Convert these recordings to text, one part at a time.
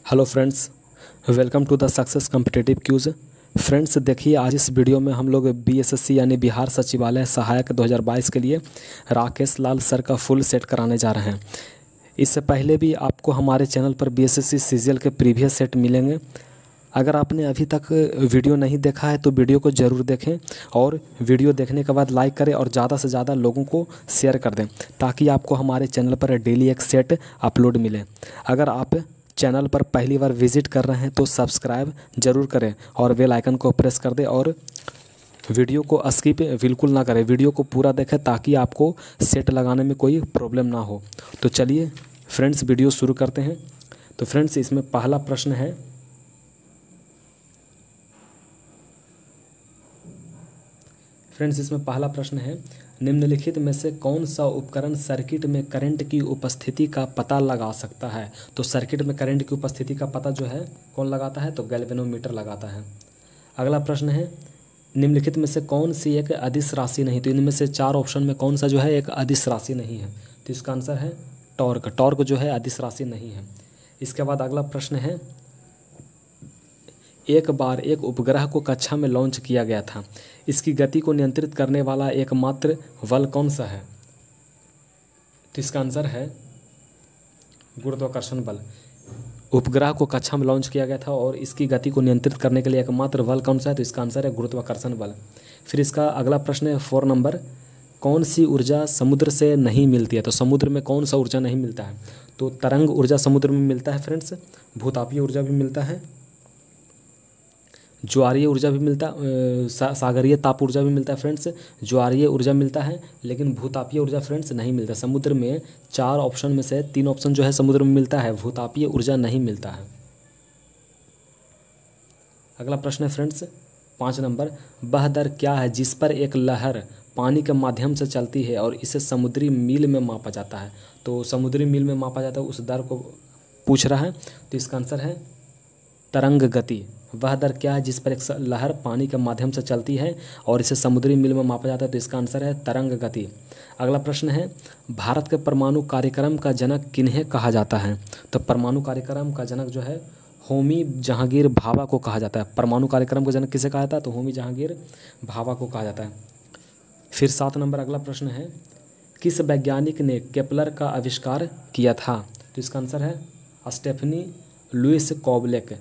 Hello friends, welcome to the success competitive cues. Friends देखिए, आज इस वीडियो में हम लोग बीएसएससी यानी बिहार सचिवालय सहायक 2022 के लिए राकेश लाल सर का फुल सेट कराने जा रहे हैं। इससे पहले भी आपको हमारे चैनल पर बीएसएससी सीजीएल के प्रीवियस सेट मिलेंगे। अगर आपने अभी तक वीडियो नहीं देखा है तो वीडियो को ज़रूर देखें और वीडियो देखने के बाद लाइक करें और ज़्यादा से ज़्यादा लोगों को शेयर कर दें ताकि आपको हमारे चैनल पर डेली एक सेट अपलोड मिले। अगर आप चैनल पर पहली बार विजिट कर रहे हैं तो सब्सक्राइब ज़रूर करें और बेल आइकन को प्रेस कर दें और वीडियो को स्किप बिल्कुल ना करें, वीडियो को पूरा देखें ताकि आपको सेट लगाने में कोई प्रॉब्लम ना हो। तो चलिए फ्रेंड्स वीडियो शुरू करते हैं। तो फ्रेंड्स इसमें पहला प्रश्न है, निम्नलिखित में से कौन सा उपकरण सर्किट में करंट की उपस्थिति का पता लगा सकता है। तो सर्किट में करंट की उपस्थिति का पता जो है कौन लगाता है, तो गैल्वेनोमीटर लगाता है। अगला प्रश्न है, निम्नलिखित में से कौन सी एक अदिश राशि नहीं। तो इनमें से चार ऑप्शन में कौन सा जो है एक अदिश राशि नहीं है। तो इसका आंसर है टॉर्क। टॉर्क जो है अदिश राशि नहीं है। इसके बाद अगला प्रश्न है, एक बार एक उपग्रह को कक्षा में लॉन्च किया गया था, इसकी गति को नियंत्रित करने वाला एकमात्र बल कौन सा है। तो इसका आंसर है गुरुत्वाकर्षण बल। उपग्रह को कक्षा में लॉन्च किया गया था और इसकी गति को नियंत्रित करने के लिए एकमात्र बल कौन सा है, तो इसका आंसर है गुरुत्वाकर्षण बल। फिर इसका अगला प्रश्न है 4 नंबर, कौन सी ऊर्जा समुद्र से नहीं मिलती है। तो समुद्र में कौन सा ऊर्जा नहीं मिलता है। तो तरंग ऊर्जा समुद्र में मिलता है फ्रेंड्स, भूतापीय ऊर्जा भी मिलता है, ज्वारीय ऊर्जा भी मिलता है, सागरीय ताप ऊर्जा भी मिलता है फ्रेंड्स, ज्वारीय ऊर्जा मिलता है, लेकिन भूतापीय ऊर्जा फ्रेंड्स नहीं मिलता। समुद्र में 4 ऑप्शन में से 3 ऑप्शन जो है समुद्र में मिलता है, भूतापीय ऊर्जा नहीं मिलता है। अगला प्रश्न है फ्रेंड्स 5 नंबर, वह दर क्या है जिस पर एक लहर पानी के माध्यम से चलती है और इसे समुद्री मील में मापा जाता है। तो समुद्री मील में मापा जाता है, उस दर को पूछ रहा है। तो इसका आंसर है तरंग गति। वह दर क्या है जिस पर एक लहर पानी के माध्यम से चलती है और इसे समुद्री मील में मापा जाता है। तो इसका आंसर है तरंग गति। अगला प्रश्न है, भारत के परमाणु कार्यक्रम का जनक किन्हें कहा जाता है। तो परमाणु कार्यक्रम का जनक जो है होमी जहांगीर भाभा को कहा जाता है। परमाणु कार्यक्रम का जनक किसे कहा जाता है, तो होमी जहांगीर भाभा को कहा जाता है। फिर 7 नंबर अगला प्रश्न है, किस वैज्ञानिक ने केपलर का आविष्कार किया था। तो इसका आंसर है स्टेफनी लुइस कॉबलेक।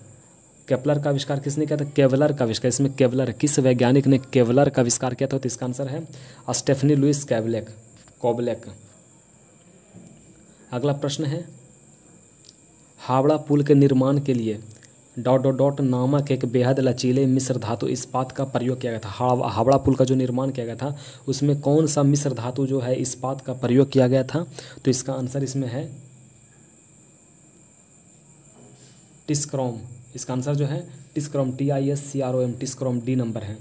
केपलर का आविष्कार किसने किया था, केवलर का आविष्कार। इसमें केवलर, किस वैज्ञानिक ने केवलर का आविष्कार किया था। तो इसका आंसर है स्टेफनी लुइस कॉबलेक। अगला प्रश्न है, हावड़ा पुल के निर्माण के लिए ... नामक एक बेहद लचीले मिश्र धातु इस्पात का प्रयोग किया गया था। हावड़ा पुल का जो निर्माण किया गया था उसमें कौन सा मिश्र धातु जो है इस्पात का प्रयोग किया गया था। तो इसका आंसर इसमें है टिस्क्रोम। इसका आंसर जो है टिस्क्रोम, TISCROM, टिस्क्रोम डी नंबर है।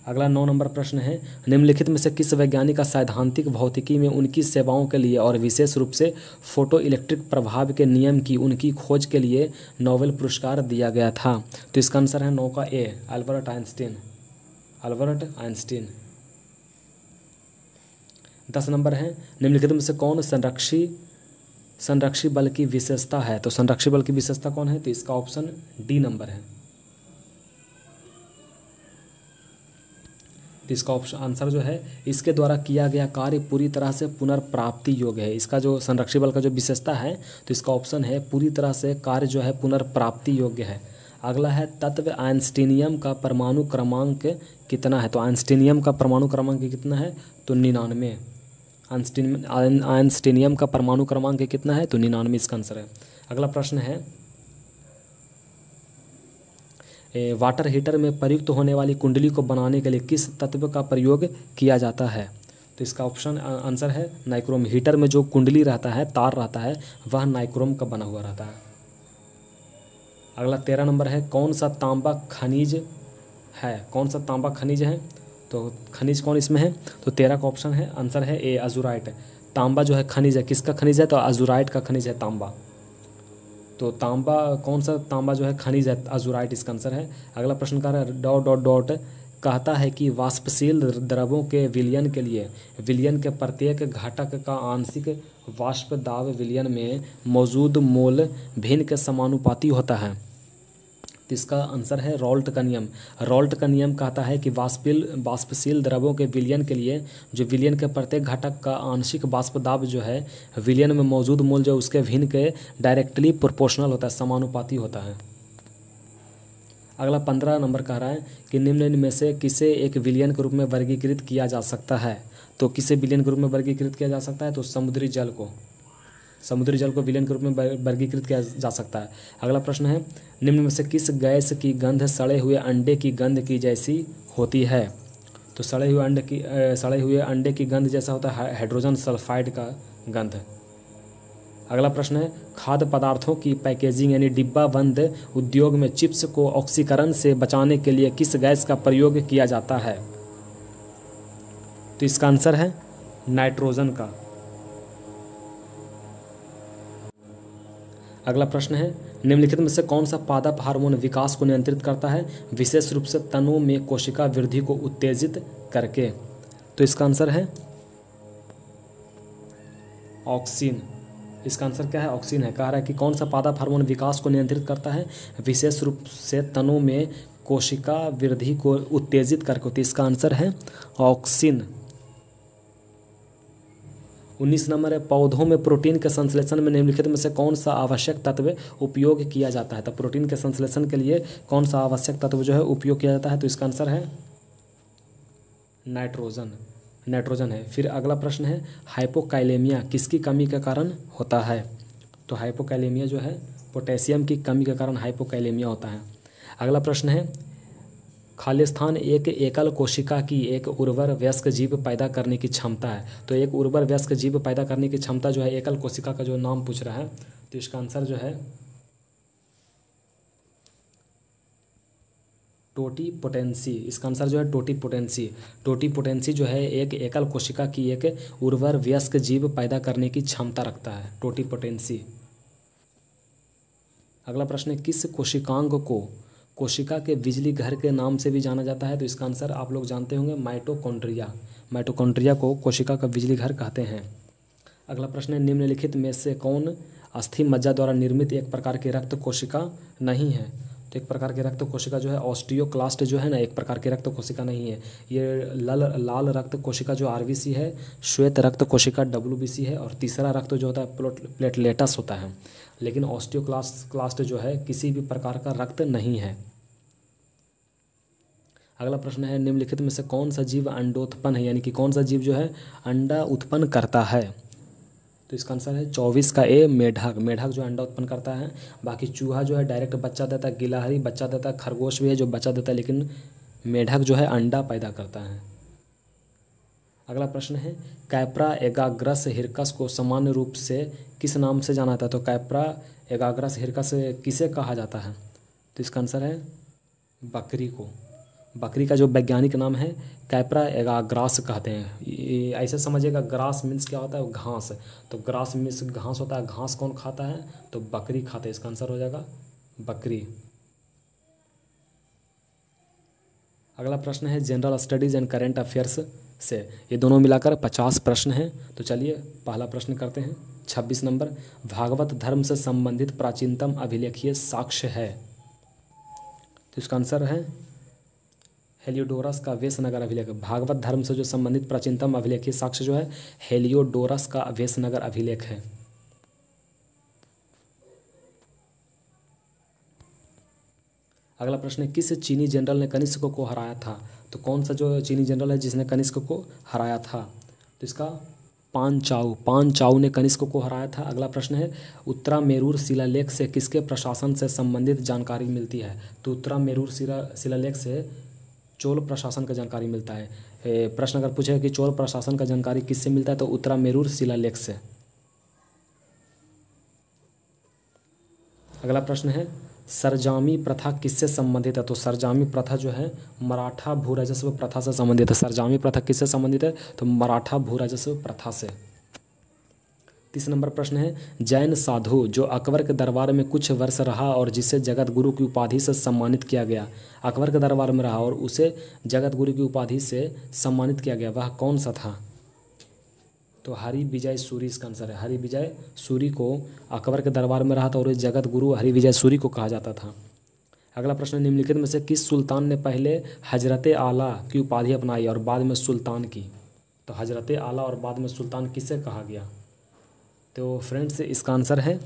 अगला 9 नंबर प्रश्न है, निम्नलिखित में से किस वैज्ञानिक का सैद्धांतिक भौतिकी में उनकी सेवाओं के लिए और विशेष रूप से फोटो इलेक्ट्रिक प्रभाव के नियम की उनकी खोज के लिए नोबेल पुरस्कार दिया गया था। तो इसका आंसर है 9 का ए, अल्बर्ट आइंस्टीन। 10 नंबर है, निम्नलिखित में से कौन संरक्षी बल की विशेषता है। तो संरक्षी बल की विशेषता कौन है, तो इसका ऑप्शन डी नंबर है। तो इसका ऑप्शन आंसर जो है, इसके द्वारा किया गया कार्य पूरी तरह से पुनर्प्राप्ति योग्य है। इसका जो संरक्षी बल का जो विशेषता है तो इसका ऑप्शन है पूरी तरह से कार्य जो है पुनर्प्राप्ति योग्य है। अगला है, तत्व आइंस्टीनियम का परमाणु क्रमांक कितना है। तो आइंस्टीनियम का परमाणु क्रमांक कितना है, तो 99। आइंस्टीनियम का परमाणु क्रमांक कितना है, तो 99 इसका आंसर है। अगला प्रश्न है, वाटर हीटर में प्रयुक्त होने वाली कुंडली को बनाने के लिए किस तत्व का प्रयोग किया जाता है। तो इसका ऑप्शन आंसर है नाइक्रोम। हीटर में जो कुंडली रहता है, तार रहता है, वह नाइक्रोम का बना हुआ रहता है। अगला 13 नंबर है, कौन सा तांबा खनिज है। तो खनिज कौन इसमें है, तो 13 का ऑप्शन है, आंसर है ए, अजुराइट। तांबा जो है खनिज है, किसका खनिज है, तो अजुराइट का खनिज है तांबा। तो तांबा, कौन सा तांबा जो है खनिज है, अजुराइट इसका आंसर है। अगला प्रश्न का है कहता है कि वाष्पशील द्रवों के विलयन के लिए विलयन के प्रत्येक घटक का आंशिक वाष्प दाब विलयन में मौजूद मोल भिन्न के समानुपाती होता है। तो इसका आंसर है रॉल्ट का नियम। रॉल्ट का नियम कहता है कि वाष्पशील द्रवों के विलयन के लिए जो विलयन के प्रत्येक घटक का आंशिक वाष्प दाब जो है विलयन में मौजूद मोल जो उसके भिन्न के डायरेक्टली प्रोपोर्शनल होता है, समानुपाती होता है। अगला 15 नंबर कह रहा है कि निम्न में से किसे एक विलयन के रूप में वर्गीकृत किया जा सकता है। तो किसे विलयन के रूप में वर्गीकृत किया जा सकता है, तो समुद्री जल को विलयन के रूप में वर्गीकृत किया जा सकता है। अगला प्रश्न है निम्न में से किस गैस की गंध सड़े हुए अंडे की गंध की जैसी होती है। तो सड़े हुए अंडे की गंध जैसा होता है हाइड्रोजन सल्फाइड का गंध। अगला प्रश्न है खाद्य पदार्थों की पैकेजिंग यानी डिब्बा बंद उद्योग में चिप्स को ऑक्सीकरण से बचाने के लिए किस गैस का प्रयोग किया जाता है। तो इसका आंसर है नाइट्रोजन का। अगला प्रश्न है निम्नलिखित में से कौन सा पादप हार्मोन विकास को नियंत्रित करता है, विशेष रूप से तनों में कोशिका वृद्धि को उत्तेजित करके। तो इसका आंसर है ऑक्सिन। इसका आंसर क्या है, ऑक्सिन है। कह रहा है कि कौन सा पादप हार्मोन विकास को नियंत्रित करता है, विशेष रूप से तनों में कोशिका वृद्धि को उत्तेजित करके। तो इसका आंसर है ऑक्सिन। 19 नंबर है पौधों में प्रोटीन के संश्लेषण में निम्नलिखित में से कौन सा आवश्यक तत्व उपयोग किया जाता है। तो प्रोटीन के संश्लेषण के लिए कौन सा आवश्यक तत्व जो है उपयोग किया जाता है। तो इसका आंसर है नाइट्रोजन है। फिर अगला प्रश्न है हाइपोकाइलेमिया किसकी कमी के कारण होता है। तो हाइपोकाइलेमिया जो है पोटेशियम की कमी के कारण हाइपोकाइलेमिया होता है। अगला प्रश्न है खालिस्तान एक एकल कोशिका की एक उर्वर वयस्क जीव पैदा करने की क्षमता है। तो एक उर्वर वयस्क जीव पैदा करने की क्षमता जो है एकल कोशिका का जो नाम पूछ रहा है, तो इसका आंसर जो है टोटीपोटेंसी। इसका आंसर जो है टोटीपोटेंसी। टोटीपोटेंसी जो है एक एकल कोशिका की एक उर्वर वयस्क जीव पैदा करने की क्षमता रखता है, टोटीपोटेंसी। अगला प्रश्न है किस कोशिकांग को कोशिका के बिजली घर के नाम से भी जाना जाता है। तो इसका आंसर आप लोग जानते होंगे माइटोकॉन्ड्रिया को कोशिका का बिजली घर कहते हैं। अगला प्रश्न है निम्नलिखित में से कौन अस्थि मज्जा द्वारा निर्मित एक प्रकार की रक्त कोशिका नहीं है। तो एक प्रकार की रक्त कोशिका जो है ऑस्टियोक्लास्ट जो है ना, एक प्रकार की रक्त कोशिका नहीं है। ये लाल रक्त कोशिका जो आरबीसी है, श्वेत रक्त कोशिका डब्ल्यूबीसी है, और तीसरा रक्त जो होता है प्लेटलेटस होता है। लेकिन ऑस्टियोक्लास्ट जो है किसी भी प्रकार का रक्त नहीं है। अगला प्रश्न है निम्नलिखित में से कौन सा जीव अंडोत्पन्न है, यानी कि कौन सा जीव जो है अंडा उत्पन्न करता है। तो इसका आंसर है 24 का ए मेढक जो अंडा उत्पन्न करता है। बाकी चूहा जो है डायरेक्ट बच्चा देता है, गिलहरी बच्चा देता है, खरगोश भी है जो बच्चा देता है, लेकिन मेढक जो है अंडा पैदा करता है। अगला प्रश्न है कैप्रा एगाग्रस हिरकस को सामान्य रूप से किस नाम से जाना जाता है। तो कैप्रा एगाग्रस हिरकस किसे कहा जाता है। तो इसका आंसर है बकरी को। बकरी का जो वैज्ञानिक नाम है कैप्रा एगाग्रास कहते हैं। ऐसे समझिएगा ग्रास मीन्स क्या होता है, घास। तो ग्रास मीन्स घास होता है, घास कौन खाता है, तो बकरी खाते हैं। इसका आंसर हो जाएगा बकरी। अगला प्रश्न है general studies and current affairs से, ये दोनों मिलाकर 50 प्रश्न हैं। तो चलिए पहला प्रश्न करते हैं। 26 नंबर भागवत धर्म से संबंधित प्राचीनतम अभिलेखीय साक्ष्य है। तो इसका आंसर है हेलियोडोरस का वेशनगर अभिलेख। भागवत धर्म से जो संबंधित प्राचीनतम अभिलेखीय साक्ष्य जो है हेलियोडोरस का वेशनगर अभिलेख है। अगला प्रश्न है किस चीनी जनरल ने कनिष्क को हराया था। तो कौन सा जो चीनी जनरल है जिसने कनिष्क को हराया था। तो इसका पान चाउ ने कनिष्क को हराया था। अगला प्रश्न है उत्तरामेरूर शिलालेख से किसके प्रशासन से संबंधित जानकारी मिलती है। तो उत्तरामेरूर शिलालेख से चोल प्रशासन का जानकारी मिलता है। प्रश्न अगर पूछे कि चोल प्रशासन का जानकारी किससे मिलता है, तो उत्तरामेरूर शिलालेख से। अगला प्रश्न है सरजामी प्रथा किससे संबंधित है। तो सरजामी प्रथा जो है मराठा भूराजस्व प्रथा से संबंधित है। सरजामी प्रथा किससे संबंधित है, तो मराठा भूराजस्व प्रथा से। 30 नंबर प्रश्न है, जैन साधु जो अकबर के दरबार में कुछ वर्ष रहा और जिसे जगत गुरु की उपाधि से सम्मानित किया गया, अकबर के दरबार में रहा और उसे जगत गुरु की उपाधि से सम्मानित किया गया, वह कौन सा था? तो हरिविजय सूरी इसका आंसर है। हरिविजय सूरी को अकबर के दरबार में रहा था और जगत गुरु हरिविजय सूरी को कहा जाता था। अगला प्रश्न, निम्नलिखित में से किस सुल्तान ने पहले हजरत आला की उपाधि अपनाई और बाद में सुल्तान की? तो हजरत आला और बाद में सुल्तान किसे कहा गया? तो फ्रेंड्स इसका आंसर है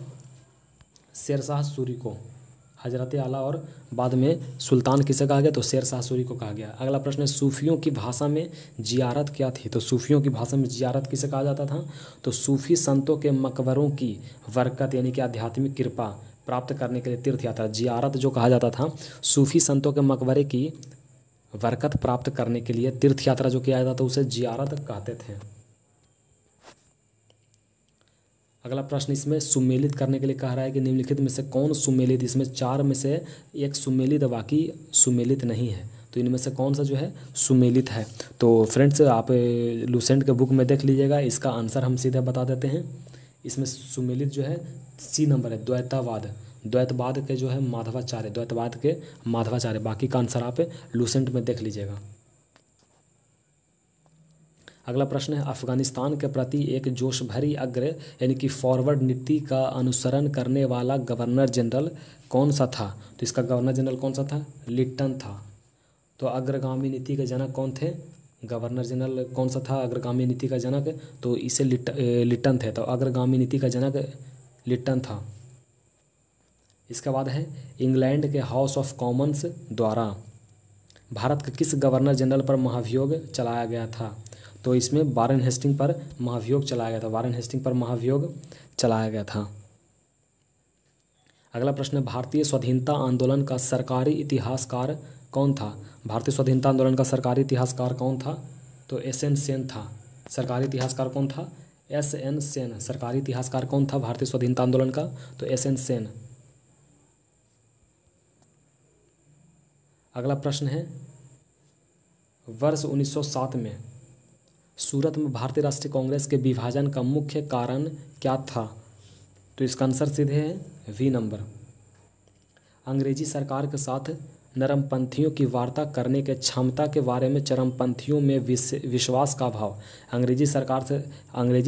शेरशाह सूरी को। हजरत आला और बाद में सुल्तान किसे कहा गया? तो शेरशाह सूरी को कहा गया। अगला प्रश्न है, सूफियों की भाषा में जियारत क्या थी? तो सूफियों की भाषा में जियारत किसे कहा जाता था? तो सूफी संतों के मकबरों की बरकत यानी कि आध्यात्मिक कृपा प्राप्त करने के लिए तीर्थ यात्रा, जियारत जो कहा जाता था, सूफी संतों के मकबरे की बरकत प्राप्त करने के लिए तीर्थ यात्रा जो किया जाता था उसे जियारत कहते थे। अगला प्रश्न इसमें सुमेलित करने के लिए कह रहा है कि निम्नलिखित में से कौन सुमेलित, इसमें 4 में से एक सुमेलित बाकी सुमेलित नहीं है, तो इनमें से कौन सा जो है सुमेलित है? तो फ्रेंड्स आप लूसेंट के बुक में देख लीजिएगा, इसका आंसर हम सीधे बता देते हैं। इसमें सुमेलित जो है सी नंबर है, द्वैतावाद। द्वैतवाद के जो है माधवाचार्य, द्वैतवाद के माधवाचार्य, बाकी का आंसर आप लूसेंट में देख लीजिएगा। अगला प्रश्न है, अफगानिस्तान के प्रति एक जोश भरी अग्र यानी कि फॉरवर्ड नीति का अनुसरण करने वाला गवर्नर जनरल कौन सा था? तो इसका गवर्नर जनरल कौन सा था? लिट्टन था। तो अग्रगामी नीति के जनक कौन थे? गवर्नर जनरल कौन सा था अग्रगामी नीति का जनक? तो इसे लिट्टन थे। तो अग्रगामी नीति का जनक लिट्टन था। इसके बाद है, इंग्लैंड के हाउस ऑफ कॉमन्स द्वारा भारत के किस गवर्नर जनरल पर महाभियोग चलाया गया था? तो इसमें वारेन हेस्टिंग पर महाभियोग चलाया गया था। वारेन हेस्टिंग पर महाभियोग चलाया गया था। अगला प्रश्न है, भारतीय स्वाधीनता आंदोलन का सरकारी इतिहासकार कौन था? भारतीय स्वाधीनता आंदोलन का सरकारी इतिहासकार कौन था? तो एस.एन. सेन था। सरकारी इतिहासकार कौन था? एस.एन. सेन। सरकारी इतिहासकार कौन था भारतीय स्वाधीनता आंदोलन का? तो एस.एन. सेन। अगला प्रश्न है, वर्ष 1907 में सूरत में भारतीय राष्ट्रीय कांग्रेस के विभाजन का मुख्य कारण क्या था? तो इसका आंसर सीधे है वी नंबर। अंग्रेजी सरकार के साथ नरमपंथियों की वार्ता करने के क्षमता के बारे में चरमपंथियों में विश्वास का अभाव। अंग्रेजी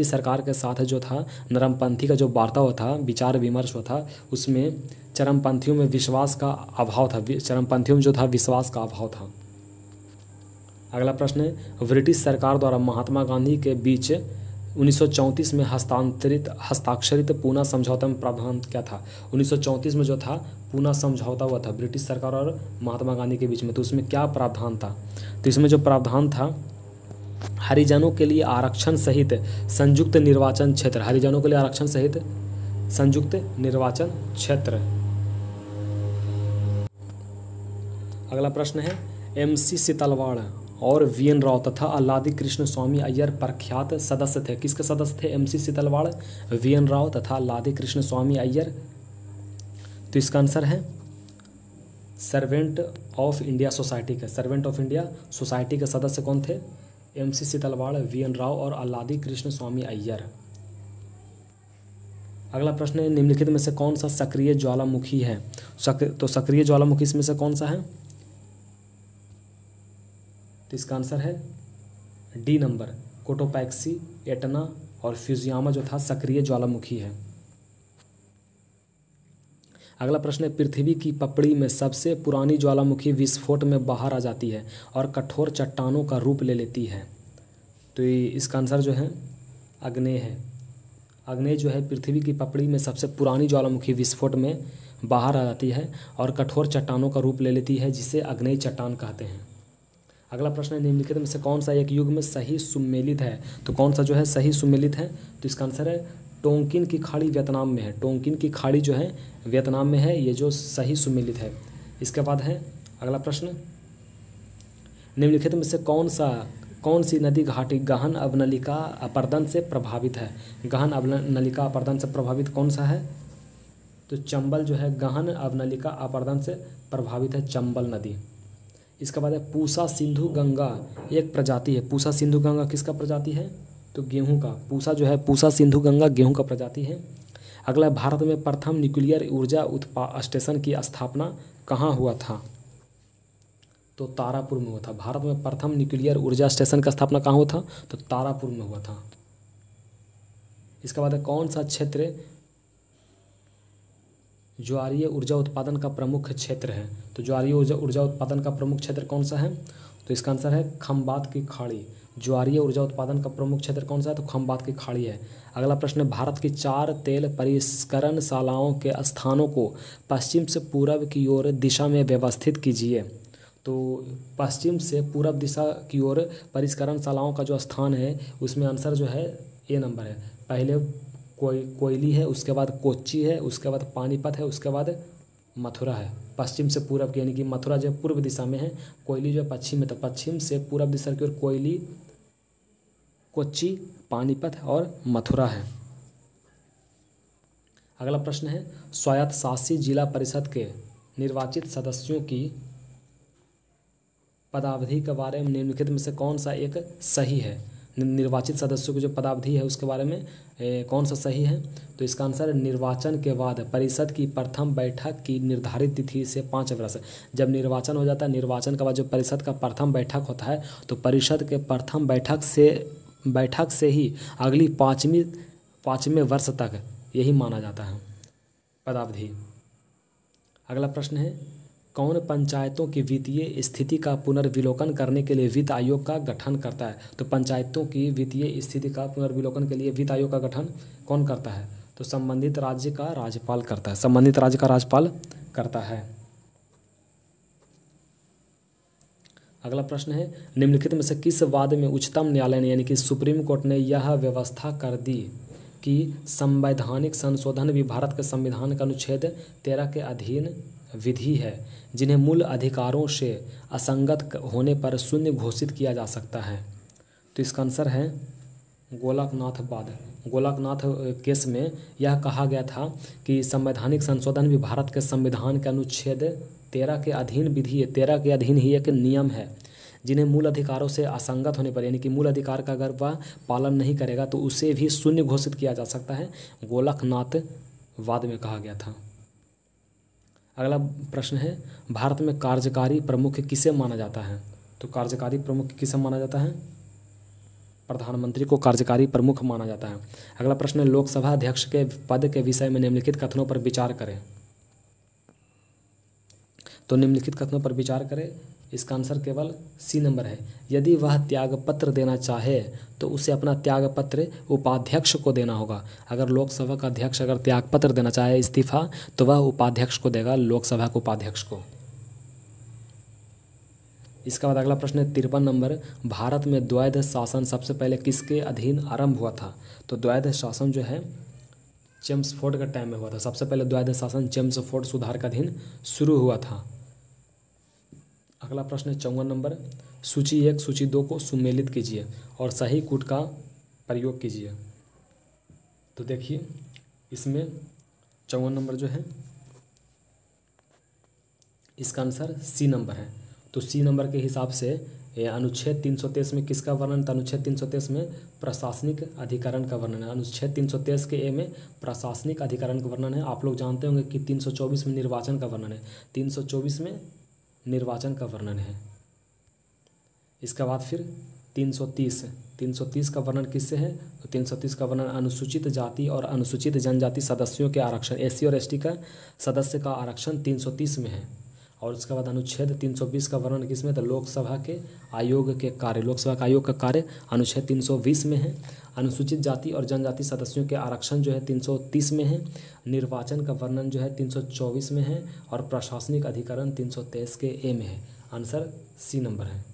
सरकार के साथ जो था नरमपंथी का जो वार्ता हुआ था, विचार विमर्श हुआ था, उसमें चरमपंथियों में विश्वास का अभाव था। चरमपंथियों में जो था विश्वास का अभाव था। अगला प्रश्न है, ब्रिटिश सरकार द्वारा महात्मा गांधी के बीच 1934 में हस्ताक्षरित पूना समझौता में प्रावधान क्या था? 1934 में जो था पूना समझौता हुआ था ब्रिटिश सरकार और महात्मा गांधी के बीच में, तो उसमें क्या प्रावधान था? तो इसमें जो प्रावधान था, हरिजनों के लिए आरक्षण सहित संयुक्त निर्वाचन क्षेत्र, हरिजनों के लिए आरक्षण सहित संयुक्त निर्वाचन क्षेत्र। अगला प्रश्न है, एम.सी. सीतलवाड़ और वी.एन. राव तथा अल्लादी कृष्ण स्वामी अय्यर प्रख्यात सदस्य थे। किसके सदस्य थे? एम.सी. सीतलवाड़, वी.एन. राव तथा अल्लादी कृष्ण स्वामी अय्यर। तो इसका आंसर है सर्वेंट ऑफ इंडिया सोसाइटी के। सर्वेंट ऑफ इंडिया सोसाइटी के सदस्य कौन थे? एम.सी. सीतलवाड़, वी.एन. राव और अल्लादी कृष्ण स्वामी अय्यर। अगला प्रश्न है, निम्नलिखित में से कौन सा सक्रिय ज्वालामुखी है? तो सक्रिय ज्वालामुखी इसमें से कौन सा है? तो इसका आंसर है डी नंबर, कोटोपैक्सी, एटना और फ्यूजियामा जो था सक्रिय ज्वालामुखी है। अगला प्रश्न है, पृथ्वी की पपड़ी में सबसे पुरानी ज्वालामुखी विस्फोट में बाहर आ जाती है और कठोर चट्टानों का रूप ले लेती है। तो इसका आंसर जो है आग्नेय है। आग्नेय जो है पृथ्वी की पपड़ी में सबसे पुरानी ज्वालामुखी विस्फोट में बाहर आ जाती है और कठोर चट्टानों का रूप ले लेती है, जिसे आग्नेय चट्टान कहते हैं। अगला प्रश्न है, निम्नलिखित में से कौन सा एक युग में सही सुमेलित है? तो कौन सा जो है सही सुमेलित है? तो इसका आंसर है टोंकिन की खाड़ी वियतनाम में है। टोंकिन की खाड़ी जो है वियतनाम में है, ये जो सही सुमेलित है। इसके बाद है अगला प्रश्न, निम्नलिखित में से कौन सी नदी घाटी गहन अवनलिका अपर्दन से प्रभावित है? गहन अवनलिका अपर्दन से प्रभावित कौन सा है? तो चंबल जो है गहन अवनलिका अपर्दन से प्रभावित है, चंबल नदी। इसके बाद है पूसा सिंधु गंगा एक प्रजाति है। पूसा सिंधु गंगा किसका प्रजाति है? तो गेहूं का पूसा जो है, पूसा सिंधु गंगा गेहूं का प्रजाति है। अगला, भारत में प्रथम न्यूक्लियर ऊर्जा स्टेशन की स्थापना कहाँ हुआ था? तो तारापुर में हुआ था। भारत में प्रथम न्यूक्लियर ऊर्जा स्टेशन का स्थापना कहाँ हुआ था? तो तारापुर में हुआ था। इसके बाद कौन सा क्षेत्र ज्वारीय ऊर्जा उत्पादन का प्रमुख क्षेत्र है? तो ज्वारीय ऊर्जा उत्पादन का प्रमुख क्षेत्र कौन सा है? तो इसका आंसर है खंबात की खाड़ी। ज्वारीय ऊर्जा उत्पादन का प्रमुख क्षेत्र कौन सा है? तो खंबात की खाड़ी है। अगला प्रश्न है, भारत की 4 तेल परिष्करणशालाओं के स्थानों को पश्चिम से पूर्व की ओर दिशा में व्यवस्थित कीजिए। तो पश्चिम से पूर्व दिशा की ओर परिष्करणशालाओं का जो स्थान है उसमें आंसर जो है ए नंबर है। पहले कोयली है, उसके बाद कोच्चि है, उसके बाद पानीपत है, उसके बाद मथुरा है। पश्चिम से पूर्व की, यानी कि मथुरा जो पूर्व दिशा में है, कोयली जो पश्चिम में, तो पश्चिम से पूर्व दिशा की ओर कोयली, कोच्चि, पानीपत और मथुरा है। अगला प्रश्न है, स्वायत्तशासी जिला परिषद के निर्वाचित सदस्यों की पदावधि के बारे में निम्नलिखित में से कौन सा एक सही है? निर्वाचित सदस्यों की जो पदावधि है उसके बारे में कौन सा सही है? तो इसका आंसर निर्वाचन के बाद परिषद की प्रथम बैठक की निर्धारित तिथि से 5 वर्ष। जब निर्वाचन हो जाता है, निर्वाचन के बाद जो परिषद का प्रथम बैठक होता है, तो परिषद के प्रथम बैठक से ही अगली पाँचवें वर्ष तक यही माना जाता है पदावधि। अगला प्रश्न है, कौन पंचायतों की वित्तीय स्थिति का पुनर्विलोकन करने के लिए वित्त आयोग का गठन करता है? तो पंचायतों की वित्तीय स्थिति का पुनर्विलोकन के लिए वित्त आयोग का गठन कौन करता है? तो संबंधित राज्य का राज्यपाल करता है। संबंधित राज्य का राज्यपाल करता है। अगला प्रश्न है, निम्नलिखित में से किस वाद में उच्चतम न्यायालय ने, यानी कि सुप्रीम कोर्ट ने यह व्यवस्था कर दी कि संवैधानिक संशोधन भी भारत के संविधान के अनुच्छेद 13 के अधीन विधि है, जिन्हें मूल अधिकारों से असंगत होने पर शून्य घोषित किया जा सकता है? तो इसका आंसर है गोलकनाथ वाद। गोलकनाथ केस में यह कहा गया था कि संवैधानिक संशोधन भी भारत के संविधान के अनुच्छेद 13 के अधीन विधि है। 13 के अधीन ही एक नियम है, जिन्हें मूल अधिकारों से असंगत होने पर, यानी कि मूल अधिकार का अगर वह पालन नहीं करेगा तो उसे भी शून्य घोषित किया जा सकता है। गोलकनाथ वाद में कहा गया था। अगला प्रश्न है, भारत में कार्यकारी प्रमुख किसे माना जाता है? तो कार्यकारी प्रमुख किसे माना जाता है? प्रधानमंत्री को कार्यकारी प्रमुख माना जाता है। अगला प्रश्न है, लोकसभा अध्यक्ष के पद के विषय में निम्नलिखित कथनों पर विचार करें। तो निम्नलिखित कथनों पर विचार करें, इसका आंसर केवल सी नंबर है। यदि वह त्यागपत्र देना चाहे तो उसे अपना त्यागपत्र उपाध्यक्ष को देना होगा। अगर लोकसभा का अध्यक्ष अगर त्यागपत्र देना चाहे, इस्तीफा, तो वह उपाध्यक्ष को देगा, लोकसभा के उपाध्यक्ष को। इसका बाद अगला प्रश्न है 53 नंबर, भारत में द्वैध शासन सबसे पहले किसके अधीन आरंभ हुआ था? तो द्वैध शासन जो है चेम्सफोर्ड के टाइम में हुआ था। सबसे पहले द्वैध शासन चेम्सफोर्ड सुधार के अधीन शुरू हुआ था। अगला प्रश्न है 54 नंबर, सूची 1 सूची 2 को सुमेलित कीजिए और सही कूट का प्रयोग कीजिए। तो देखिए इसमें 54 नंबर जो है इसका आंसर सी नंबर है। तो सी नंबर के हिसाब से अनुच्छेद 323 में किसका वर्णन? तो अनुच्छेद 323 में प्रशासनिक अधिकरण का वर्णन है। अनुच्छेद 323 के ए में प्रशासनिक अधिकरण का वर्णन है। आप लोग जानते होंगे कि 324 में निर्वाचन का वर्णन है। 324 में निर्वाचन का वर्णन है। इसके बाद फिर 330 का वर्णन किससे है? तो 330 का वर्णन अनुसूचित जाति और अनुसूचित जनजाति सदस्यों के आरक्षण, एससी और एसटी का सदस्य का आरक्षण 330 में है। और उसके बाद अनुच्छेद 320 का वर्णन किसमें? तो लोकसभा के आयोग के कार्य, लोकसभा का आयोग का कार्य अनुच्छेद 320 में है। अनुसूचित जाति और जनजाति सदस्यों के आरक्षण जो है 330 में है। निर्वाचन का वर्णन जो है 324 में है और प्रशासनिक अधिकरण 323 के ए में है। आंसर सी नंबर है।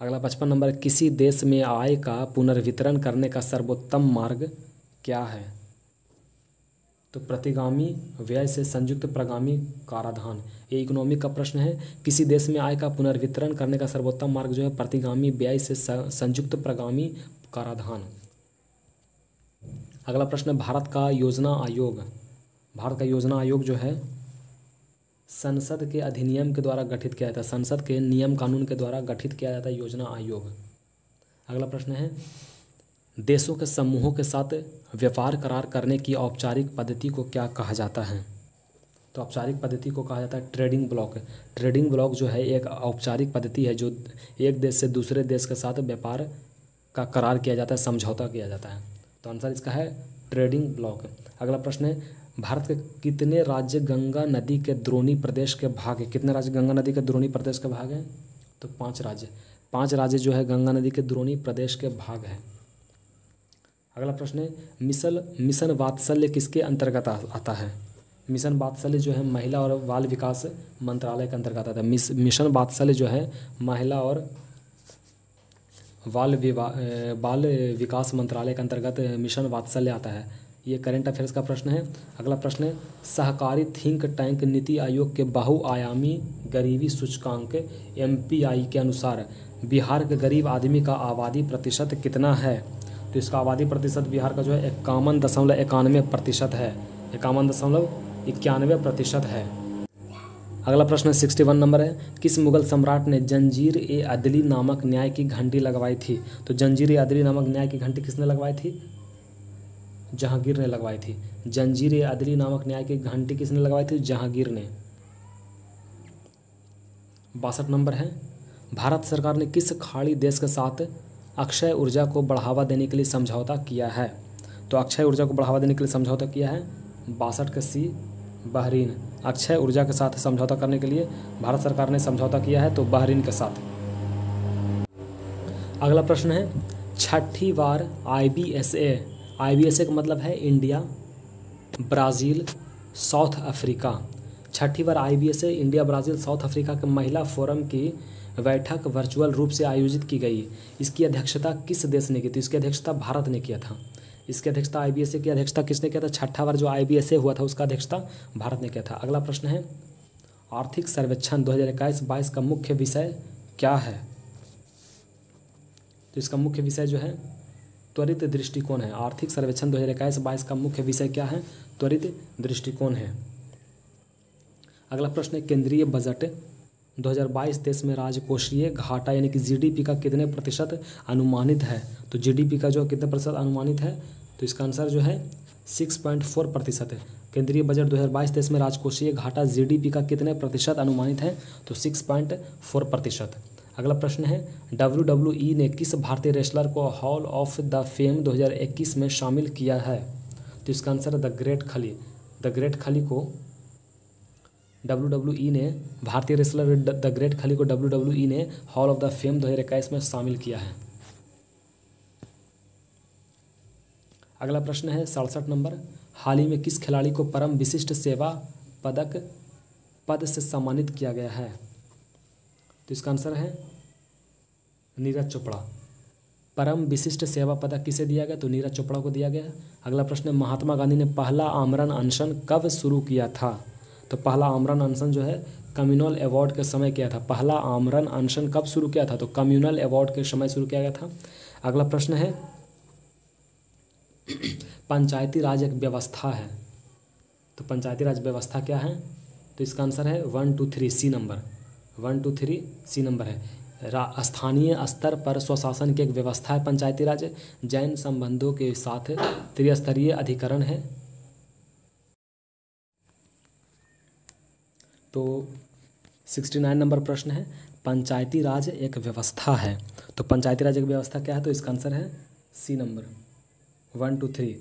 अगला 55 नंबर, किसी देश में आय का पुनर्वितरण करने का सर्वोत्तम मार्ग क्या है? तो प्रतिगामी व्यय से संयुक्त प्रगामी कराधान, ये इकोनॉमिक का प्रश्न है। किसी देश में आय का पुनर्वितरण करने का सर्वोत्तम मार्ग जो है प्रतिगामी व्यय से संयुक्त प्रगामी कराधान। अगला प्रश्न, भारत का योजना आयोग जो है संसद के अधिनियम के द्वारा गठित किया जाता है। संसद के नियम कानून के द्वारा गठित किया जाता है योजना आयोग। अगला प्रश्न है देशों के समूहों के साथ व्यापार करार करने की औपचारिक पद्धति को क्या कहा जाता है? तो औपचारिक पद्धति को कहा जाता है ट्रेडिंग ब्लॉक। ट्रेडिंग ब्लॉक जो है एक औपचारिक पद्धति है जो एक देश से दूसरे देश के साथ व्यापार का करार किया जाता है, समझौता किया जाता है। तो आंसर इसका है ट्रेडिंग ब्लॉक। अगला प्रश्न है भारत के कितने राज्य गंगा नदी के द्रोणी प्रदेश के भाग हैं? कितने राज्य गंगा नदी के द्रोणी प्रदेश के भाग हैं? तो 5 राज्य। 5 राज्य जो है गंगा नदी के द्रोणी प्रदेश के भाग हैं। अगला प्रश्न है मिशन वात्सल्य किसके अंतर्गत आता है? मिशन वात्सल्य जो है महिला और बाल विकास मंत्रालय के अंतर्गत आता है। मिशन वात्सल्य जो है महिला और बाल विकास मंत्रालय के अंतर्गत मिशन वात्सल्य आता है। ये करंट अफेयर्स का प्रश्न है। अगला प्रश्न है सहकारी थिंक टैंक नीति आयोग के बहुआयामी गरीबी सूचकांक MPI के अनुसार बिहार के गरीब आदमी का आबादी प्रतिशत कितना है? तो इसका आबादी प्रतिशत बिहार का जो है 51.91% है। 51.91% है। अगला प्रश्न 61 नंबर है किस मुगल सम्राट ने जंजीर-ए-अदली नामक न्याय की घंटी लगवाई थी? तो जंजीर-ए-अदली नामक न्याय की घंटी किसने लगवाई थी? जहांगीर ने लगवाई थी। जंजीर-ए-अदली नामक न्याय की घंटी किसने लगवाई थी? जहांगीर ने। 62 नंबर है भारत सरकार ने किस खाड़ी देश के साथ अक्षय ऊर्जा को बढ़ावा देने के लिए समझौता किया है? तो अक्षय ऊर्जा को बढ़ावा देने के लिए समझौता किया है 62 का सी बहरीन। अक्षय ऊर्जा के साथ समझौता करने के लिए भारत सरकार ने समझौता किया है तो बहरीन के साथ। अगला प्रश्न है छठी बार IBSA का मतलब है इंडिया, ब्राज़ील, साउथ अफ्रीका। छठी बार IBSA India, Brazil, south Africa के महिला फोरम की बैठक वर्चुअल रूप से आयोजित की गई। इसकी अध्यक्षता किस देश ने की थी? इसकी अध्यक्षता भारत ने किया था। इसकी अध्यक्षता IBSA की अध्यक्षता किसने किया था? छठा बार जो IBSA हुआ था उसका अध्यक्षता भारत ने किया था। अगला प्रश्न है आर्थिक सर्वेक्षण 2021-22 का मुख्य विषय क्या है? तो इसका मुख्य विषय जो है त्वरित दृष्टिकोण है। आर्थिक सर्वेक्षण 2021-22 का मुख्य विषय क्या है? त्वरित दृष्टिकोण है। अगला प्रश्न है केंद्रीय बजट 2022 देश में राजकोषीय घाटा यानी कि GDP का कितने प्रतिशत अनुमानित है? तो GDP का जो कितने प्रतिशत अनुमानित है? तो इसका आंसर जो है 6.4% है। केंद्रीय बजट 2022 देश में राजकोषीय घाटा GDP का कितने प्रतिशत अनुमानित है? तो 6.4%। अगला प्रश्न है WWE ने किस भारतीय रेसलर को हॉल ऑफ द फेम 2021 में शामिल किया है? तो इसका आंसर है द ग्रेट खली को WWE ने भारतीय रेसलर द ग्रेट खली को WWE ने हॉल ऑफ द फेम 2021 में शामिल किया है। अगला प्रश्न है 67 नंबर हाल ही में किस खिलाड़ी को परम विशिष्ट सेवा पद से सम्मानित किया गया है? तो इसका आंसर है नीरज चोपड़ा। परम विशिष्ट सेवा पदक किसे दिया गया? तो नीरज चोपड़ा को दिया गया। अगला प्रश्न है महात्मा गांधी ने पहला आमरण अनशन कब शुरू किया था? तो पहला आमरण अनशन जो है कम्युनल अवार्ड के समय किया था। पहला आमरण अनशन कब शुरू किया था? तो कम्युनल अवार्ड के समय शुरू किया गया था। अगला प्रश्न है पंचायती राज एक व्यवस्था है। तो पंचायती राज व्यवस्था क्या है? तो इसका आंसर है 1 2 3 सी नंबर। 1 2 3 सी नंबर है। स्थानीय स्तर पर स्वशासन की एक व्यवस्था है पंचायती राज। जैन संबंधों के साथ त्रिस्तरीय अधिकरण है। तो 69 नंबर प्रश्न है पंचायती राज एक व्यवस्था है। तो पंचायती राज एक व्यवस्था क्या है? तो इसका आंसर है सी नंबर 1 2 3।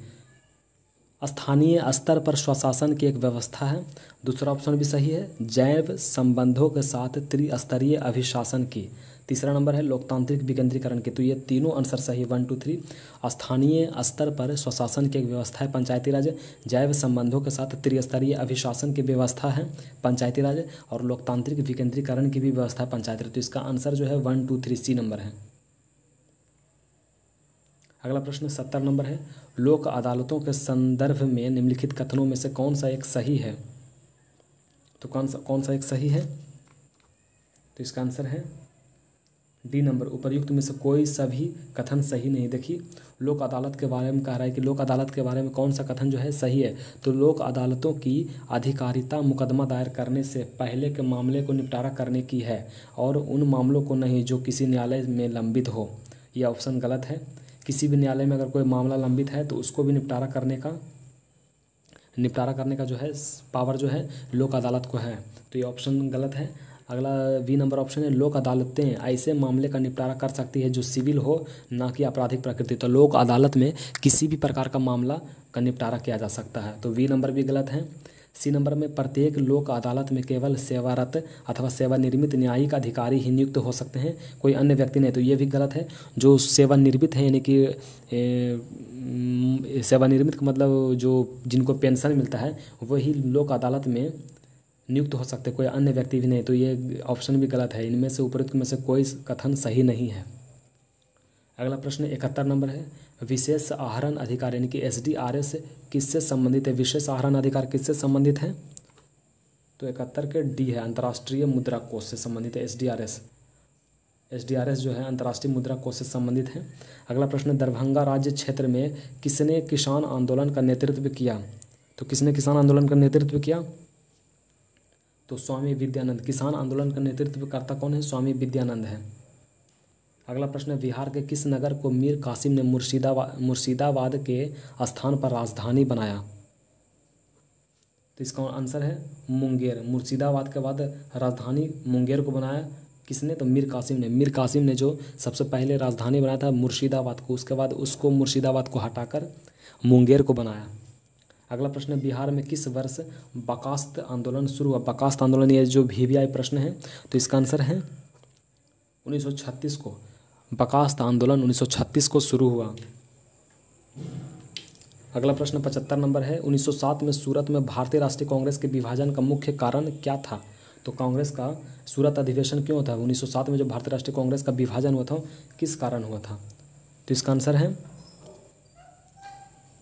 स्थानीय स्तर पर स्वशासन की एक व्यवस्था है। दूसरा ऑप्शन भी सही है जैव संबंधों के साथ त्रिस्तरीय अभिशासन की। तीसरा नंबर है लोकतांत्रिक विकेंद्रीकरण की। तो ये तीनों आंसर सही 1 2 3। स्थानीय स्तर पर स्वशासन की एक व्यवस्था है पंचायती राज, जैव संबंधों के साथ त्रिस्तरीय अभिशासन की व्यवस्था है पंचायती राज, और लोकतांत्रिक विकेंद्रीकरण की भी व्यवस्था है पंचायती राज। तो इसका आंसर जो है 1 2 3 सी नंबर है। अगला प्रश्न 70 नंबर है लोक अदालतों के संदर्भ में निम्नलिखित कथनों में से कौन सा एक सही है? तो कौन सा एक सही है? तो इसका आंसर है डी नंबर उपर्युक्त में से कोई सा भी कथन सही नहीं। देखिए लोक अदालत के बारे में कह रहा है कि लोक अदालत के बारे में कौन सा कथन जो है सही है? तो लोक अदालतों की अधिकारिता मुकदमा दायर करने से पहले के मामले को निपटारा करने की है और उन मामलों को नहीं जो किसी न्यायालय में लंबित हो। ये ऑप्शन गलत है। किसी भी न्यायालय में अगर कोई मामला लंबित है तो उसको भी निपटारा करने का जो है पावर जो है लोक अदालत को है, तो ये ऑप्शन गलत है। अगला बी नंबर ऑप्शन है, लोक अदालतें ऐसे मामले का निपटारा कर सकती है जो सिविल हो, ना कि आपराधिक प्रकृति। तो लोक अदालत में किसी भी प्रकार का मामला का निपटारा किया जा सकता है, तो बी नंबर भी गलत है। सी नंबर में, प्रत्येक लोक अदालत में केवल सेवारत अथवा सेवानिवृत्त न्यायिक अधिकारी ही नियुक्त हो सकते हैं, कोई अन्य व्यक्ति नहीं, तो ये भी गलत है। जो सेवानिवृत्त है यानी कि सेवानिवृत्त का मतलब जो जिनको पेंशन मिलता है वही लोक अदालत में नियुक्त हो सकते, कोई अन्य व्यक्ति भी नहीं, तो ये ऑप्शन भी गलत है। इनमें से उपरोक्त में से कोई कथन सही नहीं है। अगला प्रश्न 71 नंबर है, विशेष आहरण अधिकार यानी कि SDRS किससे संबंधित है? विशेष आहरण अधिकार किससे संबंधित है? तो 71 के डी है, अंतर्राष्ट्रीय मुद्रा कोष से संबंधित है SDRS जो है अंतर्राष्ट्रीय मुद्रा कोष से संबंधित है। अगला प्रश्न, दरभंगा राज्य क्षेत्र में किसने किसान आंदोलन का नेतृत्व किया? तो किसने किसान आंदोलन का नेतृत्व किया? तो स्वामी विद्यानंद। किसान आंदोलन का नेतृत्व करता कौन है? स्वामी विद्यानंद है। अगला प्रश्न, बिहार के किस नगर को मीर कासिम ने मुर्शिदाबाद के स्थान पर राजधानी बनाया? तो इसका आंसर है मुंगेर। मुर्शिदाबाद के बाद राजधानी मुंगेर को बनाया किसने? तो मीर कासिम ने जो सबसे पहले राजधानी बनाया था मुर्शिदाबाद को, उसके बाद उसको मुर्शिदाबाद को हटाकर मुंगेर को बनाया। अगला प्रश्न, बिहार में किस वर्ष बर्खास्त आंदोलन शुरू हुआ? बर्खास्त आंदोलन, ये जो VVI प्रश्न है, तो इसका आंसर है 1936 को। बर्खास्त आंदोलन 1936 को शुरू हुआ। अगला प्रश्न 75 नंबर है, 1907 में सूरत में भारतीय राष्ट्रीय कांग्रेस के विभाजन का मुख्य कारण क्या था? तो कांग्रेस का सूरत अधिवेशन क्यों था? 1907 में जो भारतीय राष्ट्रीय कांग्रेस का विभाजन हुआ था किस कारण हुआ था? तो इसका आंसर है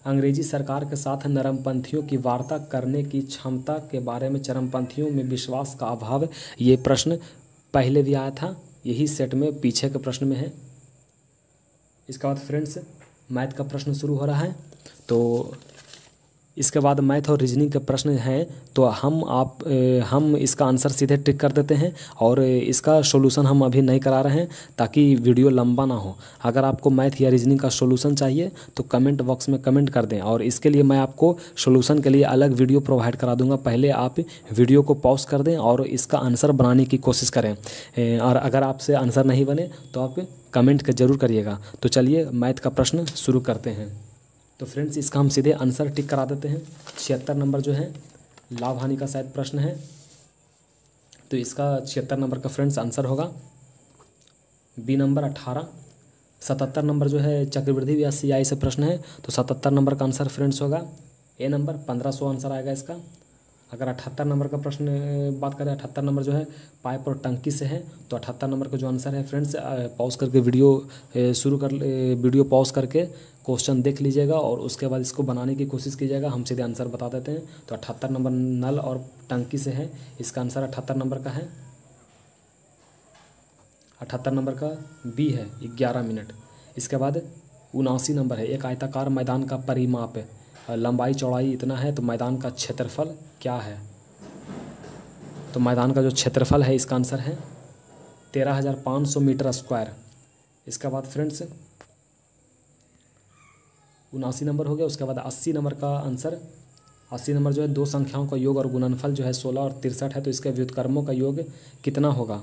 अंग्रेजी सरकार के साथ नरमपंथियों की वार्ता करने की क्षमता के बारे में चरमपंथियों में विश्वास का अभाव। ये प्रश्न पहले भी आया था, यही सेट में पीछे के प्रश्न में है। इसके बाद फ्रेंड्स मैथ का प्रश्न शुरू हो रहा है, तो इसके बाद मैथ और रीजनिंग के प्रश्न हैं, तो हम इसका आंसर सीधे टिक कर देते हैं और इसका सॉल्यूशन हम अभी नहीं करा रहे हैं ताकि वीडियो लंबा ना हो। अगर आपको मैथ या रीजनिंग का सॉल्यूशन चाहिए तो कमेंट बॉक्स में कमेंट कर दें, और इसके लिए मैं आपको सॉल्यूशन के लिए अलग वीडियो प्रोवाइड करा दूंगा। पहले आप वीडियो को पॉज कर दें और इसका आंसर बनाने की कोशिश करें, और अगर आपसे आंसर नहीं बने तो आप कमेंट ज़रूर करिएगा। तो चलिए मैथ का प्रश्न शुरू करते हैं। तो फ्रेंड्स इसका हम सीधे आंसर टिक करा देते हैं। 76 नंबर जो है लाभ हानि का शायद प्रश्न है, तो इसका 76 नंबर का फ्रेंड्स आंसर होगा बी नंबर 18। 77 नंबर जो है चक्रवृद्धि ब्याज CI से प्रश्न है, तो 77 नंबर का आंसर फ्रेंड्स होगा ए नंबर, 1500 आंसर आएगा इसका। अगर 78 नंबर का प्रश्न बात करें, 78 नंबर जो है पाइप और टंकी से है, तो 78 नंबर का जो आंसर है फ्रेंड्स पॉज करके वीडियो पॉज करके क्वेश्चन देख लीजिएगा और उसके बाद इसको बनाने की कोशिश कीजिएगा। हम सीधे आंसर बता देते हैं। तो 78 नंबर नल और टंकी से है, इसका आंसर 78 नंबर का है। 78 नंबर का बी है 11 मिनट। इसके बाद 79 नंबर है, एक आयताकार मैदान का परिमाप है, लंबाई चौड़ाई इतना है, तो मैदान का क्षेत्रफल क्या है? तो मैदान का जो क्षेत्रफल है इसका आंसर है 13,500 मीटर स्क्वायर। इसके बाद फ्रेंड्स 79 नंबर हो गया। उसके बाद 80 नंबर का आंसर, 80 नंबर जो है दो संख्याओं का योग और गुणनफल जो है 16 और 63 है, तो इसके व्युत्क्रमों का योग कितना होगा?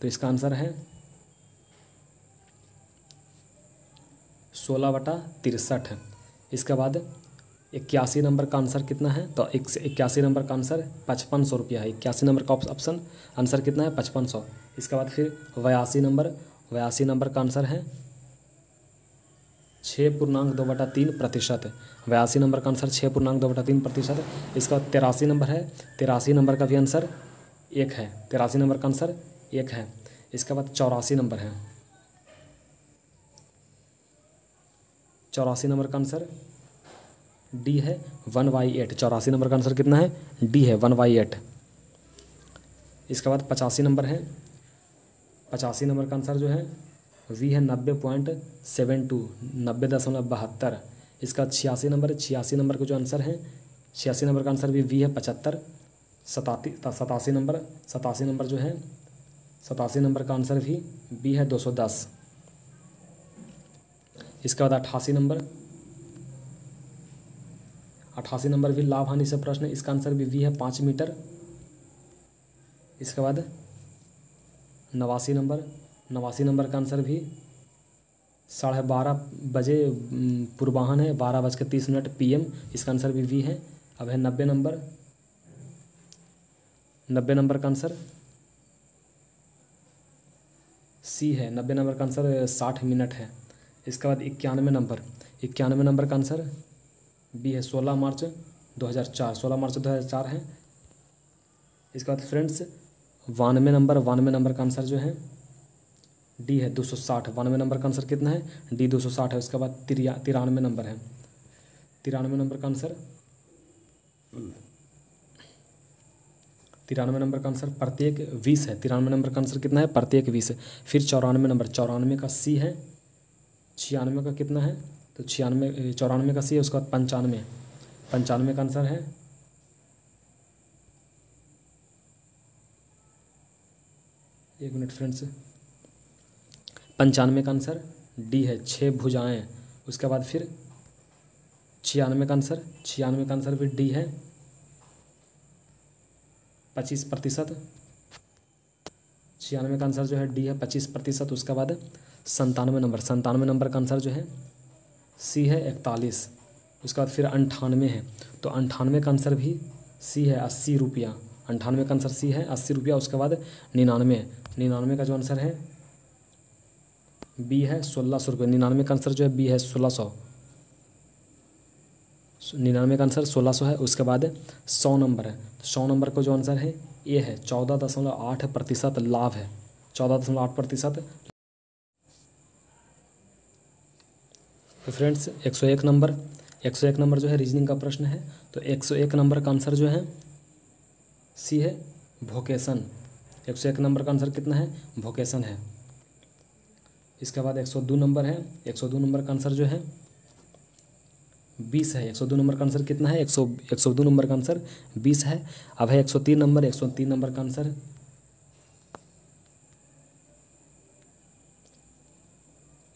तो इसका आंसर है 16/63 है। इसके बाद 81 नंबर का आंसर कितना है? तो 81 नंबर का आंसर 5500 रुपया है। 81 नंबर का ऑप्शन आंसर कितना है? 5500। इसके बाद फिर 82 नंबर का आंसर है 6.2/3%। 82 नंबर का आंसर 6.2/3%। इसका 83 नंबर है, 83 नंबर का भी आंसर 1 है। 83 नंबर का आंसर 1 है। इसके बाद 84 नंबर है, 84 नंबर का आंसर डी है 1/8। 84 नंबर का आंसर कितना है? डी है 1/8। इसके बाद 85 नंबर है, 85 नंबर का आंसर जो है वी है 90.72, 90.72। इसका 86 नंबर है, 86 नंबर का जो आंसर है 86 नंबर का आंसर भी वी है 75। 87 नंबर जो है 87 नंबर का आंसर भी बी है 210। इसके बाद 88 नंबर भी लाभ हानि से प्रश्न है, इसका आंसर भी वी है 5 मीटर। इसके बाद 89 नंबर का आंसर भी 12:30 बजे पूर्वाह्न है, 12:30 PM, इसका आंसर भी वी है। अब है 90 नंबर का आंसर सी है, 90 नंबर का आंसर 60 मिनट है। इसके बाद 91 नंबर का आंसर बी है, 16 मार्च 2004 है। इसके बाद फ्रेंड्स 92 नंबर का आंसर जो है डी है 260। 92 नंबर का आंसर कितना है, डी 260 है। उसके बाद 93 नंबर है, 93 नंबर का आंसर प्रत्येक 20 है। 93 नंबर का आंसर कितना है, प्रत्येक 20 है। फिर 94 का सी है। 96 का कितना है, तो 94 का सी है। उसके बाद 95 का आंसर है, एक मिनट फ्रेंड्स, 95 का आंसर डी है, 6 भुजाएं। उसके बाद फिर 96 का आंसर भी डी है, 25%। 96 का आंसर जो है डी है, 25%। उसके बाद 97 नंबर का आंसर जो है सी है, 41। उसके बाद फिर 98 है, तो 98 का आंसर भी सी है, 80 रुपया। 98 का आंसर सी है, 80 रुपया। उसके बाद 99 का जो आंसर है बी है, 1600 रुपये। 99 का आंसर जो है बी है, 1600। 99 का आंसर 1600 है। उसके बाद 100 नंबर है, 100 नंबर का जो आंसर है ए है, 14.8% लाभ है, 14.8%। तो फ्रेंड्स 101 नंबर जो है रीजनिंग का प्रश्न है, तो 101 नंबर का आंसर जो है सी है, वोकेशन। 101 नंबर का आंसर कितना है, वोकेशन है। इसके बाद 102 नंबर है, 102 नंबर का आंसर जो है 20 है। 102 नंबर का आंसर कितना है, 102 नंबर का आंसर 20 है। अब है 103 नंबर, 103 नंबर का आंसर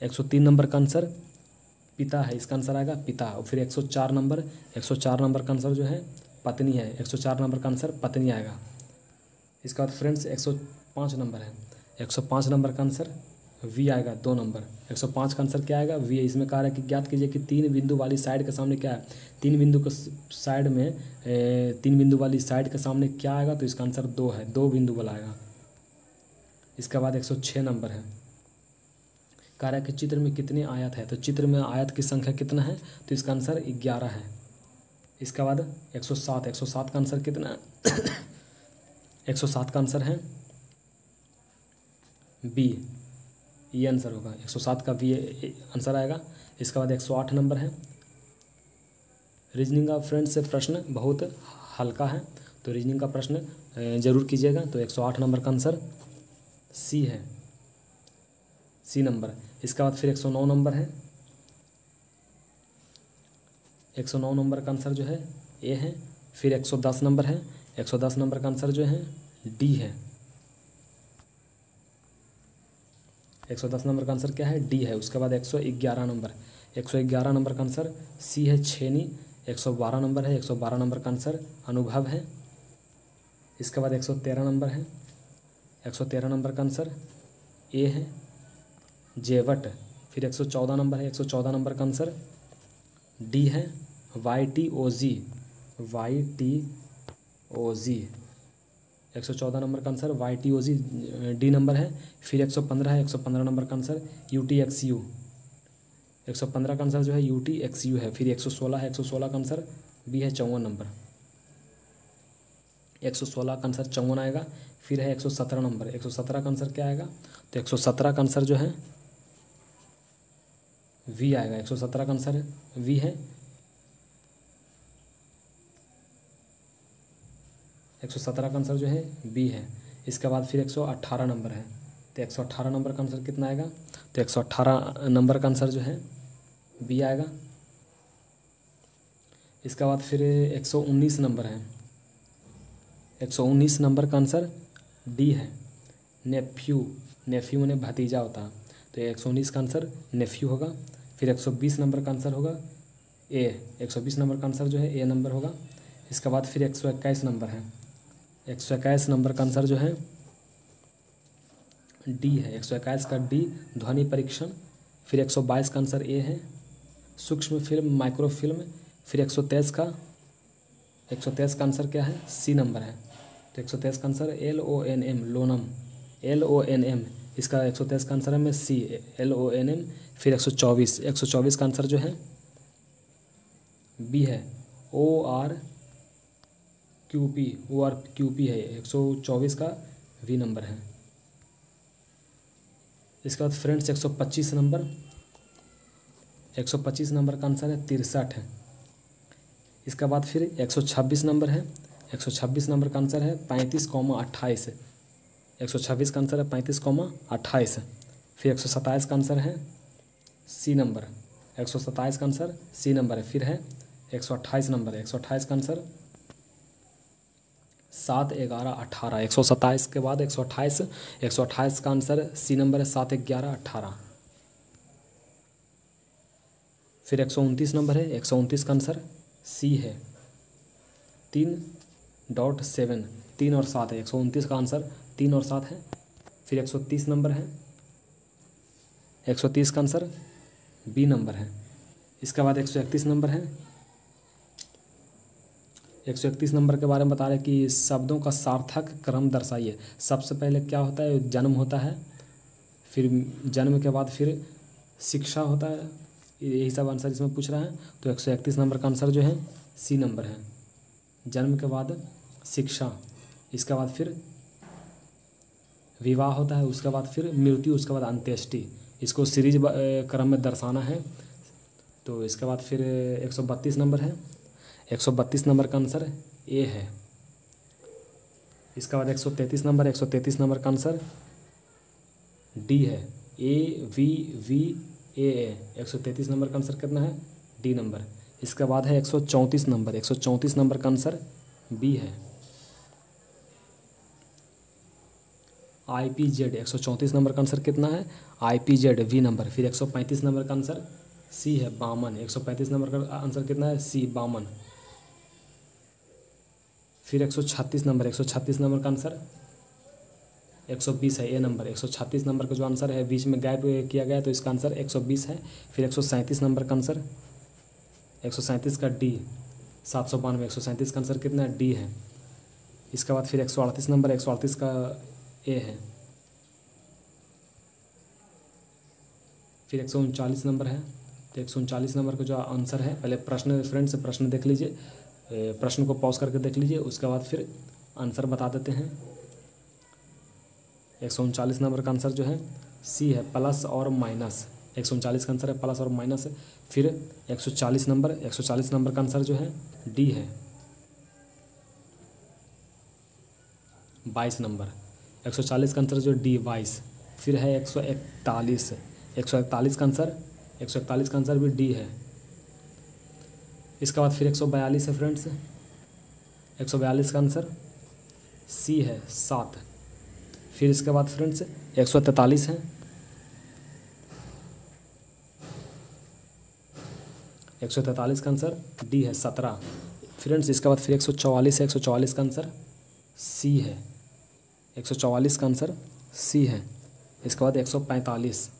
103 नंबर का आंसर पिता है, इसका आंसर आएगा पिता। और फिर 104 नंबर का आंसर जो है पत्नी है, 104 नंबर का आंसर पत्नी आएगा। इसके बाद फ्रेंड्स 105 नंबर है, 105 नंबर का आंसर वी आएगा, 2 नंबर। 105 का आंसर क्या आएगा, वी है। इसमें कहा है कि ज्ञात कीजिए कि 3 बिंदु वाली साइड के सामने क्या है, 3 बिंदु के साइड में 3 बिंदु वाली साइड के सामने क्या आएगा, तो इसका आंसर 2 है, 2 बिंदु वाला आएगा। इसके बाद 106 नंबर है, कह रहा है कि चित्र में कितने आयत है, तो चित्र में आयत की संख्या कितना है, तो इसका आंसर 11 है। इसके बाद 107 का आंसर कितना है 107 का आंसर है बी, ये आंसर होगा, 107 का बी आंसर आएगा। इसके बाद 108 नंबर है, रीजनिंग का फ्रेंड्स से प्रश्न बहुत हल्का है, तो रीजनिंग का प्रश्न जरूर कीजिएगा। तो 108 नंबर का आंसर सी है, सी नंबर। इसके बाद फिर 109 नंबर है, 109 नंबर का आंसर जो है ए है। फिर 110 नंबर है, 110 नंबर का आंसर जो है डी है। 110 नंबर का आंसर क्या है, डी है। उसके बाद 111 नंबर का आंसर सी है, छेनी। 112 नंबर है, 112 नंबर का आंसर अनुभव है। इसके बाद 113 नंबर है, 113 नंबर का आंसर ए है, जेवट। फिर 114 नंबर है, 114 नंबर का आंसर डी है, YTOG। 114 नंबर का आंसर YTOG डी नंबर है। फिर 115 है, 115 नंबर का आंसर UTXU। 115 का आंसर जो है UTXU है। फिर 116 है, 116 का आंसर बी है, 54 नंबर। 116 का आंसर 54 आएगा। फिर है 117 नंबर, 117 का आंसर क्या आएगा, तो 117 का आंसर जो है वी आएगा। 117 का आंसर वी है। 117 का आंसर जो है बी है। इसके बाद फिर 118 नंबर है, तो 118 नंबर का आंसर कितना आएगा, तो 118 नंबर का आंसर जो है बी आएगा। इसके बाद फिर 119 नंबर है, 119 नंबर का आंसर डी है, नेफ्यू। नेफ्यू में भतीजा होता है, तो 119 का आंसर नेफ्यू होगा। फिर 120 नंबर का आंसर होगा ए, 120 नंबर का आंसर जो है ए नंबर होगा। इसके बाद फिर 121 नंबर है, 121 नंबर का आंसर जो है डी है, 121 का डी ध्वनि परीक्षण। फिर 122 का आंसर ए है, सूक्ष्म फिल्म माइक्रो फिल्म। फिर 123 का आंसर क्या है, सी नंबर है। तो 123 का आंसर LONM लोनम, LONM इसका 123 का आंसर है में सी, LONM। फिर 124 का आंसर जो है बी है, ORQP है, 124 का वी नंबर है। इसके बाद फ्रेंड्स 125 नंबर का आंसर है 63 है। इसके बाद फिर 126 नंबर है, 126 नंबर का आंसर है 35,28। 126 का आंसर है 35,28। फिर 127 का आंसर है सी नंबर, 127 का आंसर सी नंबर है। फिर है 128 नंबर है, 128 का आंसर 7, 11, 18। 127 के बाद 128 का आंसर सी नंबर है 7, 11, 18। फिर 129 नंबर है, 129 का आंसर सी है 3.7, 3 और 7 है। 129 का आंसर 3 और 7 है। फिर 130 नंबर है, 130 का आंसर बी नंबर है। इसके बाद 131 नंबर है, 131 नंबर के बारे में बता रहे कि शब्दों का सार्थक क्रम दर्शाइए। सबसे पहले क्या होता है, जन्म होता है, फिर जन्म के बाद फिर शिक्षा होता है, यही सब आंसर इसमें पूछ रहा है। तो 131 नंबर का आंसर जो है सी नंबर है, जन्म के बाद शिक्षा, इसके बाद फिर विवाह होता है, उसके बाद फिर मृत्यु, उसके बाद अंत्येष्टि। इसको सीरीज क्रम में दर्शाना है। तो इसके बाद फिर 132 नंबर है, 132 नंबर का आंसर ए है। इसके बाद 133 नंबर, 133 नंबर का आंसर डी है, AVVAA। 133 नंबर का आंसर कितना है, डी नंबर। इसके बाद है 134 नंबर, 134 नंबर का आंसर बी है, IPZ। 134 नंबर का आंसर कितना है, IPZ वी नंबर। फिर 135 नंबर का आंसर सी है, बामन। 135 नंबर का आंसर कितना है, सी, बामन। फिर 136 नंबर, 136 नंबर का आंसर 120 है, ए नंबर। 136 नंबर का जो आंसर है बीच में गैप किया गया तो इसका आंसर 120 है। फिर 137 नंबर का आंसर 137 का डी, 792। 137 का आंसर कितना है, डी है। इसके बाद फिर 138 नंबर, 138 का ए है। फिर 139 नंबर है, तो 139 नंबर का जो आंसर है, पहले प्रश्न फ्रेंड्स प्रश्न देख लीजिए, प्रश्न को पॉज करके देख लीजिए, उसके बाद फिर आंसर बता देते हैं। 139 नंबर का आंसर जो है सी है, प्लस और माइनस। 139 का आंसर है प्लस और माइनस। फिर 140 नंबर, 140 नंबर का आंसर जो है डी है, 22 नंबर। 140 का आंसर जो डी, 22। फिर है 141, 141 का आंसर, 141 का आंसर भी डी है। इसके बाद फिर 142 है फ्रेंड्स, 142 का आंसर सी है, 7। फिर इसके बाद फ्रेंड्स 143 है, 143 का आंसर डी है, 17। फ्रेंड्स इसके बाद फिर 144 है, 144 का आंसर सी है, 144 का आंसर सी है। इसके बाद 145,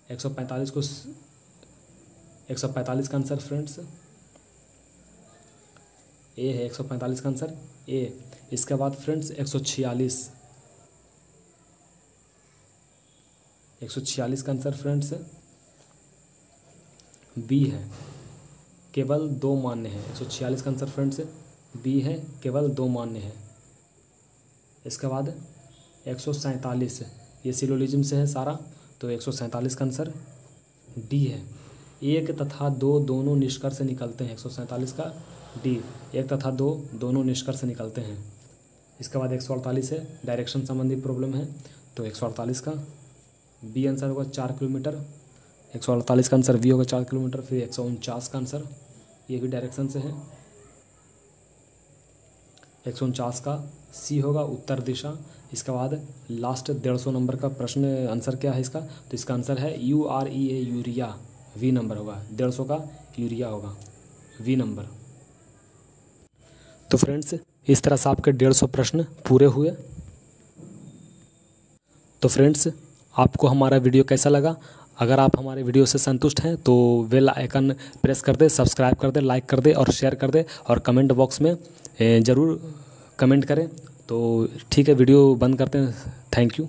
145 को 145 का आंसर फ्रेंड्स ए है, 145 का आंसर ए। इसके बाद फ्रेंड्स 146, 146 का आंसर फ्रेंड्स बी है, केवल 2 मान्य है। 146 का आंसर फ्रेंड्स बी है, केवल 2 मान्य है। इसके बाद 147, ये सिलोजिज्म से है सारा, तो 147 का आंसर डी है, 1 तथा 2 दोनों निष्कर्ष निकलते हैं। 147 का डी, 1 तथा 2 दोनों निष्कर्ष निकलते हैं। इसके बाद 148 है, डायरेक्शन संबंधी प्रॉब्लम है, तो 148 का बी आंसर होगा 4 किलोमीटर। 148 का आंसर बी होगा 4 किलोमीटर। फिर 149 का आंसर, ये भी डायरेक्शन से है, 149 का सी होगा उत्तर दिशा। इसके बाद लास्ट 150 नंबर का प्रश्न आंसर क्या है इसका, तो इसका आंसर है UREA यूरिया, वी नंबर होगा, 150 का यूरिया होगा, वी नंबर। तो फ्रेंड्स इस तरह से आपके 150 प्रश्न पूरे हुए। तो फ्रेंड्स आपको हमारा वीडियो कैसा लगा? अगर आप हमारे वीडियो से संतुष्ट हैं तो बेल आइकन प्रेस कर दे, सब्सक्राइब कर दे, लाइक कर दे और शेयर कर दे, और कमेंट बॉक्स में ज़रूर कमेंट करें। तो ठीक है, वीडियो बंद करते हैं। Thank you.